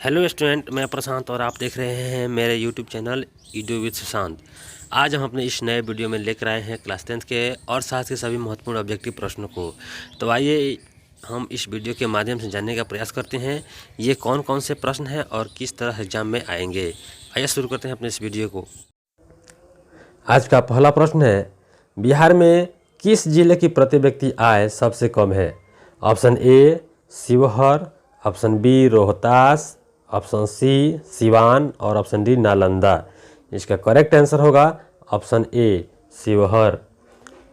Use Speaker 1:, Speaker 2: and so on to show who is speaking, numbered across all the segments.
Speaker 1: Hello student, मैं प्रशांत और आप देख रहे हैं मेरे YouTube channel Edu with Sushant. आज हम अपने इस नए वीडियो में लेकर आए हैं क्लास 10 के और साथ ही सभी महत्वपूर्ण ऑब्जेक्टिव प्रश्नों को। तो आइए हम इस वीडियो के माध्यम से जानने का प्रयास करते हैं ये कौन कौन से प्रश्न हैं और किस तरह एग्जाम में आएंगे। आइए शुरू करते हैं अपने इस वीडियो को। आज का पहला प्रश्न है, बिहार में किस जिले की प्रति व्यक्ति आय सबसे कम है? Option A Sheohar, option B Rohtas, option C Siwan और ऑप्शन डी नालंदा। इसका करेक्ट आंसर होगा ऑप्शन ए शिवहर।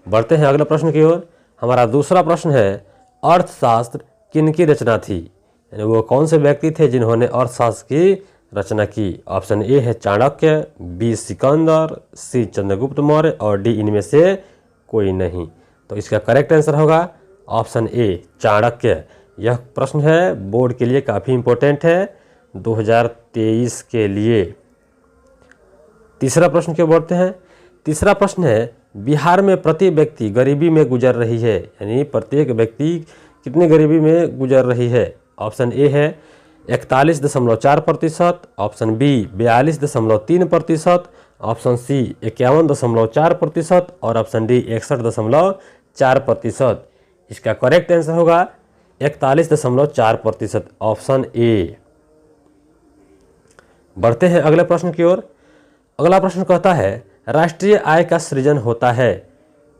Speaker 1: बढ़ते हैं अगले प्रश्न की ओर। हमारा दूसरा प्रश्न है, अर्थशास्त्र किनकी रचना थी? यानी वो कौन से व्यक्ति थे जिन्होंने अर्थशास्त्र की रचना की? ऑप्शन ए है चाणक्य, बी सिकंदर, सी चंद्रगुप्त मौर्य और डी इनमें से कोई नहीं। तो इसका करेक्ट आंसर होगा ऑप्शन ए चाणक्य। यह प्रश्न है बोर्ड के लिए काफ़ी इम्पोर्टेंट है 2023 के लिए। तीसरा प्रश्न की ओर बढ़ते हैं। तीसरा प्रश्न है, बिहार में प्रति व्यक्ति गरीबी में गुजर रही है, यानी प्रत्येक व्यक्ति कितनी गरीबी में गुजर रही है? ऑप्शन ए है 41.4%, ऑप्शन बी 42.3%, ऑप्शन सी 51.4% और ऑप्शन डी 61.4%। इसका करेक्ट आंसर होगा 41.4%, ऑप्शन ए। बढ़ते हैं अगले प्रश्न की ओर। अगला प्रश्न कहता है, राष्ट्रीय आय का सृजन होता है?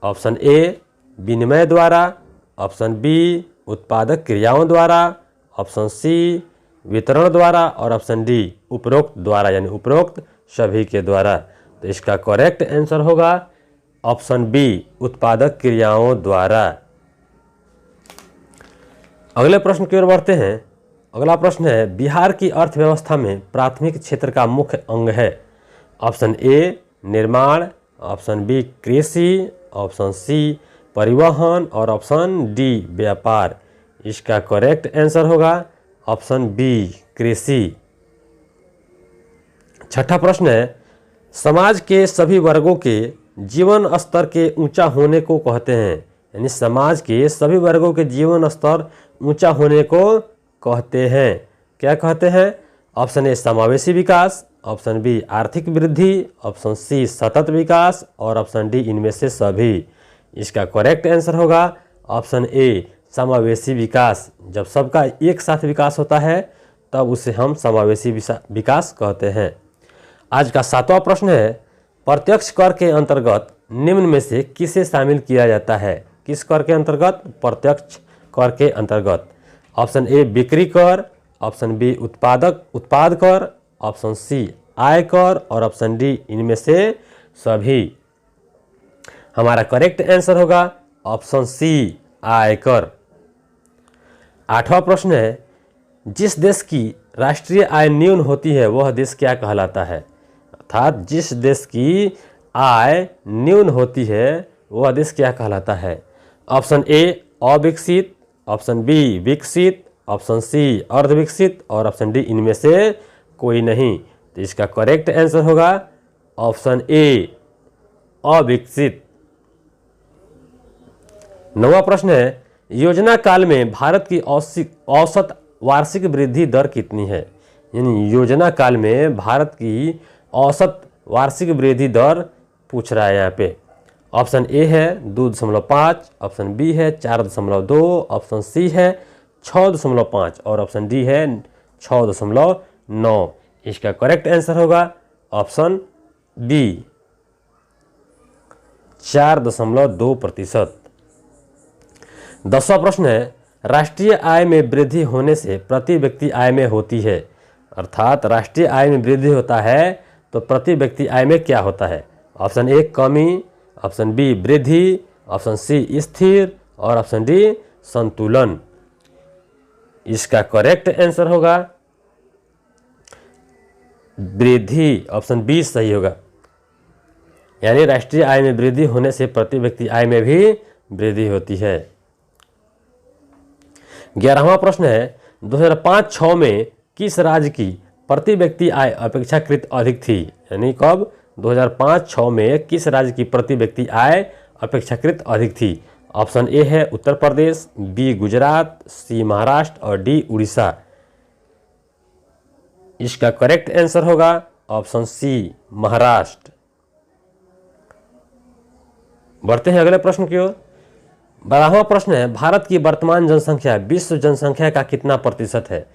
Speaker 1: ऑप्शन ए विनिमय द्वारा, ऑप्शन बी उत्पादक क्रियाओं द्वारा, ऑप्शन सी वितरण द्वारा और ऑप्शन डी उपरोक्त द्वारा, यानी उपरोक्त सभी के द्वारा। तो इसका करेक्ट आंसर होगा ऑप्शन बी उत्पादक क्रियाओं द्वारा। अगले प्रश्न की ओर बढ़ते हैं। अगला प्रश्न है, बिहार की अर्थव्यवस्था में प्राथमिक क्षेत्र का मुख्य अंग है? ऑप्शन ए निर्माण, ऑप्शन बी कृषि, ऑप्शन सी परिवहन और ऑप्शन डी व्यापार। इसका करेक्ट आंसर होगा ऑप्शन बी कृषि। छठा प्रश्न है, समाज के सभी वर्गों के जीवन स्तर के ऊंचा होने को कहते हैं? यानी समाज के सभी वर्गों के जीवन स्तर ऊंचा होने को कहते हैं। क्या कहते हैं? ऑप्शन ए समावेशी विकास, ऑप्शन बी आर्थिक वृद्धि, ऑप्शन सी सतत विकास और ऑप्शन डी इनमें से सभी। इसका करेक्ट आंसर होगा ऑप्शन ए समावेशी विकास। जब सबका एक साथ विकास होता है तब उसे हम समावेशी विकास कहते हैं। आज का सातवां प्रश्न है, प्रत्यक्ष कर के अंतर्गत निम्न में से किसे शामिल किया जाता है? किस कर के अंतर्गत? प्रत्यक्ष कर के अंतर्गत। ऑप्शन ए बिक्री कर, ऑप्शन बी उत्पाद कर, ऑप्शन सी आय कर और ऑप्शन डी इनमें से सभी। हमारा करेक्ट आंसर होगा ऑप्शन सी आयकर। आठवां प्रश्न है, जिस देश की राष्ट्रीय आय न्यून होती है वह देश क्या कहलाता है? अर्थात जिस देश की आय न्यून होती है वह देश क्या कहलाता है? ऑप्शन ए अविकसित, ऑप्शन बी विकसित, ऑप्शन सी अर्धविकसित और ऑप्शन डी इनमें से कोई नहीं। तो इसका करेक्ट आंसर होगा ऑप्शन ए अविकसित। नौवां प्रश्न है, योजना काल में भारत की औसत वार्षिक वृद्धि दर कितनी है? यानी योजना काल में भारत की औसत वार्षिक वृद्धि दर पूछ रहा है यहाँ पे। ऑप्शन ए है 2.5, ऑप्शन बी है 4.2, ऑप्शन सी है 6.5 और ऑप्शन डी है 6.9। इसका करेक्ट आंसर होगा ऑप्शन बी 4.2%। 10वां प्रश्न है, राष्ट्रीय आय में वृद्धि होने से प्रति व्यक्ति आय में होती है? अर्थात राष्ट्रीय आय में वृद्धि होता है तो प्रति व्यक्ति आय में क्या होता है? ऑप्शन ए कमी, ऑप्शन बी वृद्धि, ऑप्शन सी स्थिर और ऑप्शन डी संतुलन। इसका करेक्ट आंसर होगा वृद्धि, ऑप्शन बी सही होगा। यानी राष्ट्रीय आय में वृद्धि होने से प्रति व्यक्ति आय में भी वृद्धि होती है। 11वां प्रश्न है, 2005-06 में किस राज्य की प्रति व्यक्ति आय अपेक्षाकृत अधिक थी? यानी कब? 2005-06 में किस राज्य की प्रति व्यक्ति आय अपेक्षाकृत अधिक थी? ऑप्शन ए है उत्तर प्रदेश, बी गुजरात, सी महाराष्ट्र और डी उड़ीसा। इसका करेक्ट आंसर होगा ऑप्शन सी, महाराष्ट्र। बढ़ते हैं अगले प्रश्न की ओर। 12वां प्रश्न है, भारत की वर्तमान जनसंख्या विश्व जनसंख्या का कितना प्रतिशत है?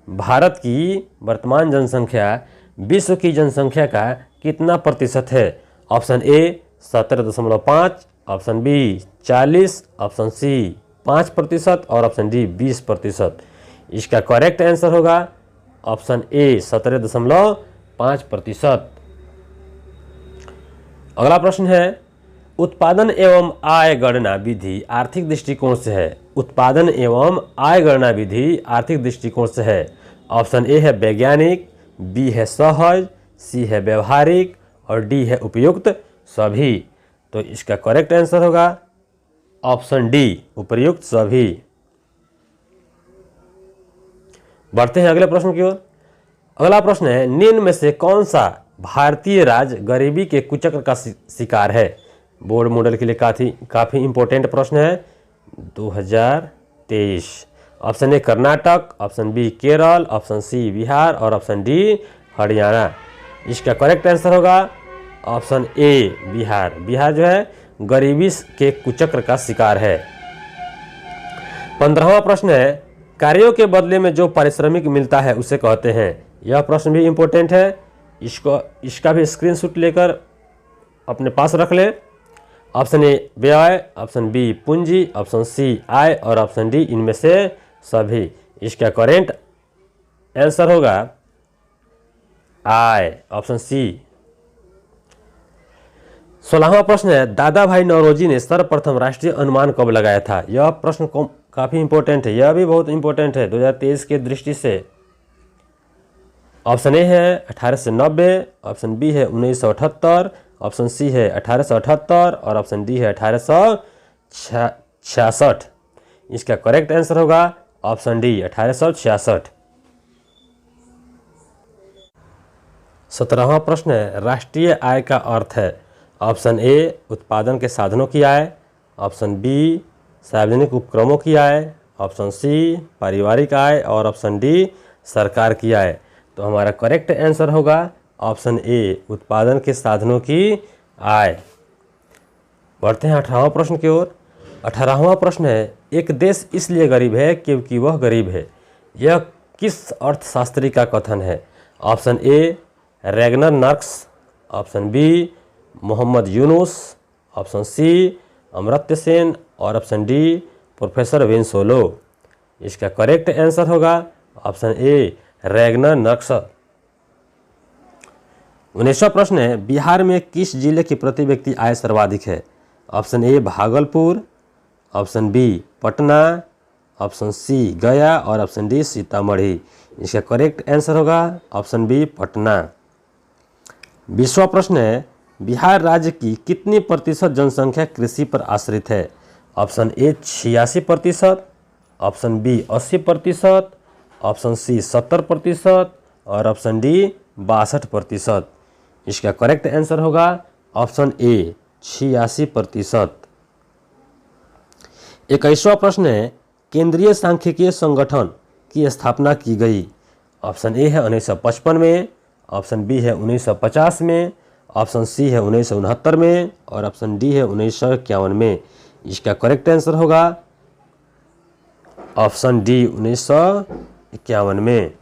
Speaker 1: भारत की वर्तमान जनसंख्या विश्व की जनसंख्या का कितना प्रतिशत है? Option A 17.5, option B 40, option C 5% और ऑप्शन डी 20%। इसका करेक्ट आंसर होगा ऑप्शन ए 17.5%। अगला प्रश्न है, उत्पादन एवं आय गणना विधि आर्थिक दृष्टिकोण से है। उत्पादन एवं आय गणना विधि आर्थिक दृष्टिकोण से है। ऑप्शन ए है वैज्ञानिक, बी है सहज, सी है व्यवहारिक और डी है उपयुक्त सभी। तो इसका करेक्ट आंसर होगा ऑप्शन डी, उपयुक्त सभी। बढ़ते हैं अगले प्रश्न की ओर। अगला प्रश्न है, निम्न में से कौन सा भारतीय राज्य गरीबी के कुचक्र का शिकार है? बोर्ड मॉडल के लिए काफ़ी इंपॉर्टेंट प्रश्न है 2023। Option A Karnataka, option B Kerala, option C Bihar और ऑप्शन डी हरियाणा। इसका करेक्ट आंसर होगा ऑप्शन ए, बिहार। बिहार जो है गरीबी के कुचक्र का शिकार है। 15वां प्रश्न है, कार्यों के बदले में जो पारिश्रमिक मिलता है उसे कहते हैं। यह प्रश्न भी इंपॉर्टेंट है, इसका भी स्क्रीनशॉट लेकर अपने पास रख लें। ऑप्शन ए व्यय, ऑप्शन बी पूंजी, ऑप्शन सी आय और ऑप्शन डी इनमें से सभी। इसका करेक्ट आंसर होगा आय, ऑप्शन सी। 16वां प्रश्न है, दादा भाई नौरोजी ने सर्वप्रथम राष्ट्रीय अनुमान कब लगाया था? यह प्रश्न काफी इंपॉर्टेंट है, यह भी बहुत इंपॉर्टेंट है 2023 के दृष्टि से। ऑप्शन ए है 1890, ऑप्शन बी है 1978, ऑप्शन सी है 1878 और ऑप्शन डी है 1866। इसका करेक्ट आंसर होगा ऑप्शन डी, 1866। 17वां प्रश्न है, राष्ट्रीय आय का अर्थ है। ऑप्शन ए उत्पादन के साधनों की आय, ऑप्शन बी सार्वजनिक उपक्रमों की आय, ऑप्शन सी पारिवारिक आय और ऑप्शन डी सरकार की आय। तो हमारा करेक्ट आंसर होगा ऑप्शन ए, उत्पादन के साधनों की आय। बढ़ते हैं 18वां प्रश्न की ओर। 18वां प्रश्न है, एक देश इसलिए गरीब है क्योंकि वह गरीब है। यह किस अर्थशास्त्री का कथन है? Option A Ragnar Nurkse, option B Mohammad Yunus, option C Amartya Sen और ऑप्शन डी प्रोफेसर विंसोलो। इसका करेक्ट आंसर होगा ऑप्शन ए, रैगनर नर्क्स। 19वां प्रश्न है, बिहार में किस जिले की प्रति व्यक्ति आय सर्वाधिक है? Option A Bhagalpur, option B Patna, option C Gaya और ऑप्शन डी सीतामढ़ी। इसका करेक्ट आंसर होगा ऑप्शन बी, पटना। 20वां प्रश्न है, बिहार राज्य की कितनी प्रतिशत जनसंख्या कृषि पर आश्रित है? Option A 86%, option B 80%, option C 70% और ऑप्शन डी 62%। इसका करेक्ट आंसर होगा ऑप्शन ए, 86%। 21वां प्रश्न है, केंद्रीय सांख्यिकीय संगठन की स्थापना की गई। ऑप्शन ए है 1955 में, ऑप्शन बी है 1950 में, ऑप्शन सी है 1969 में और ऑप्शन डी है 1951 में। इसका करेक्ट आंसर होगा ऑप्शन डी, 1951 में।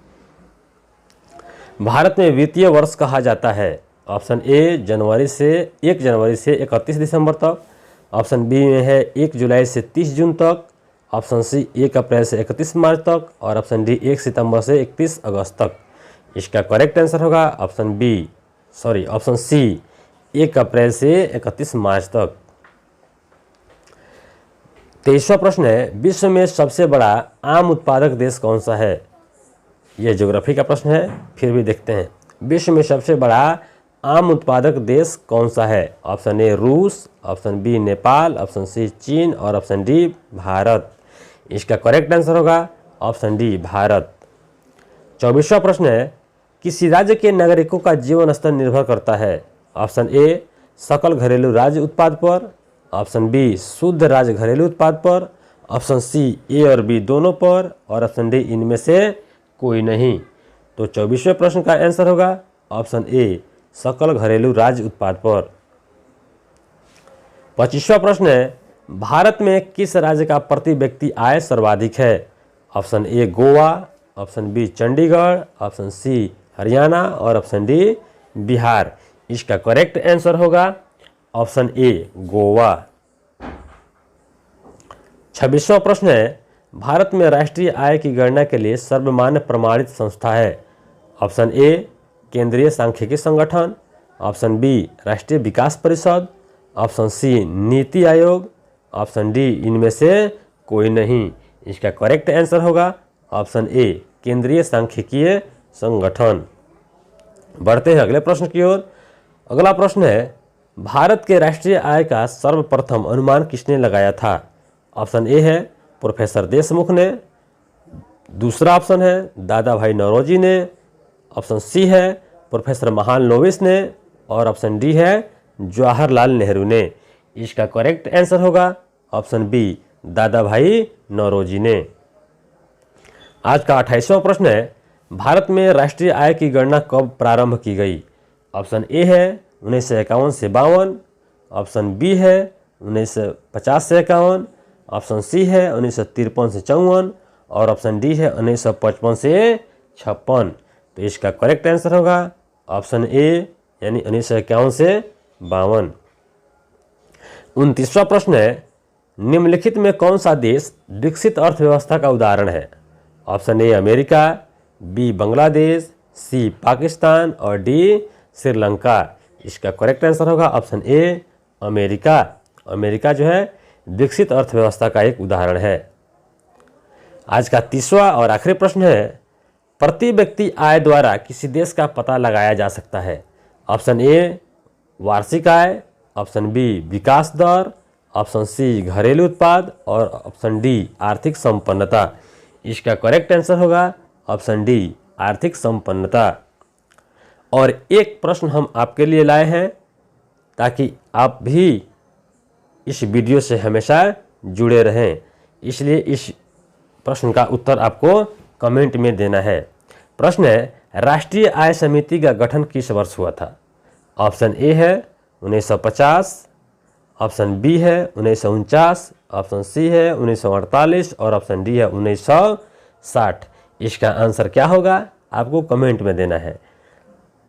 Speaker 1: भारत में वित्तीय वर्ष कहा जाता है। ऑप्शन ए 1 जनवरी से 31 दिसंबर तक, ऑप्शन बी में है 1 जुलाई से 30 जून तक, ऑप्शन सी 1 अप्रैल से 31 मार्च तक और ऑप्शन डी 1 सितंबर से 31 अगस्त तक। इसका करेक्ट आंसर होगा ऑप्शन सी 1 अप्रैल से 31 मार्च तक। 23वां प्रश्न है, विश्व में सबसे बड़ा आम उत्पादक देश कौन सा है? यह ज्योग्राफी का प्रश्न है, फिर भी देखते हैं। विश्व में सबसे बड़ा आम उत्पादक देश कौन सा है? ऑप्शन ए रूस, option B Nepal, option C चीन और ऑप्शन डी भारत। इसका करेक्ट आंसर होगा ऑप्शन डी, भारत। 24वां प्रश्न है, किसी राज्य के नागरिकों का जीवन स्तर निर्भर करता है? ऑप्शन ए सकल घरेलू राज्य उत्पाद पर, ऑप्शन बी शुद्ध राज्य घरेलू उत्पाद पर, ऑप्शन सी ए और बी दोनों पर और ऑप्शन डी इनमें से कोई नहीं। तो 24वें प्रश्न का आंसर होगा ऑप्शन ए, सकल घरेलू राज्य उत्पाद पर। 25वां प्रश्न है, भारत में किस राज्य का प्रति व्यक्ति आय सर्वाधिक है? Option A Goa, option B Chandigarh, option C Haryana और ऑप्शन डी बिहार। इसका करेक्ट आंसर होगा ऑप्शन ए गोवा। 26वां प्रश्न है, भारत में राष्ट्रीय आय की गणना के लिए सर्वमान्य प्रमाणित संस्था है? ऑप्शन ए केंद्रीय सांख्यिकी संगठन, ऑप्शन बी राष्ट्रीय विकास परिषद, option C NITI Aayog, option D इनमें से कोई नहीं। इसका करेक्ट आंसर होगा ऑप्शन ए केंद्रीय सांख्यिकीय संगठन। बढ़ते हैं अगले प्रश्न की ओर। अगला प्रश्न है, भारत के राष्ट्रीय आय का सर्वप्रथम अनुमान किसने लगाया था? ऑप्शन ए है प्रोफेसर देशमुख ने, दूसरा ऑप्शन है दादा भाई नौरोजी ने, ऑप्शन सी है प्रोफेसर महालनोबिस ने और ऑप्शन डी है जवाहरलाल नेहरू ने। इसका करेक्ट आंसर होगा ऑप्शन बी दादा भाई नौरोजी ने। आज का 28वां प्रश्न है, भारत में राष्ट्रीय आय की गणना कब प्रारंभ की गई? ऑप्शन ए है 1951 से 52, ऑप्शन बी है 1950 से 51, ऑप्शन सी है 1953 से 54 और ऑप्शन डी है 1955 से 56। तो इसका करेक्ट आंसर होगा ऑप्शन ए यानी 1951 से 52। 29वां प्रश्न है, निम्नलिखित में कौन सा देश विकसित अर्थव्यवस्था का उदाहरण है? Option A America, B Bangladesh, C Pakistan और डी श्रीलंका। इसका करेक्ट आंसर होगा ऑप्शन ए अमेरिका। अमेरिका जो है विकसित अर्थव्यवस्था का एक उदाहरण है। आज का 30वां और आखिरी प्रश्न है, प्रति व्यक्ति आय द्वारा किसी देश का पता लगाया जा सकता है? ऑप्शन ए वार्षिक आय, ऑप्शन बी विकास दर, ऑप्शन सी घरेलू उत्पाद और ऑप्शन डी आर्थिक संपन्नता। इसका करेक्ट आंसर होगा ऑप्शन डी आर्थिक संपन्नता। और एक प्रश्न हम आपके लिए लाए हैं ताकि आप भी इस वीडियो से हमेशा जुड़े रहें, इसलिए इस प्रश्न का उत्तर आपको कमेंट में देना है। प्रश्न है, राष्ट्रीय आय समिति का गठन किस वर्ष हुआ था? ऑप्शन ए है 1950, ऑप्शन बी है 1949, ऑप्शन सी है 1948 और ऑप्शन डी है 1960। इसका आंसर क्या होगा आपको कमेंट में देना है।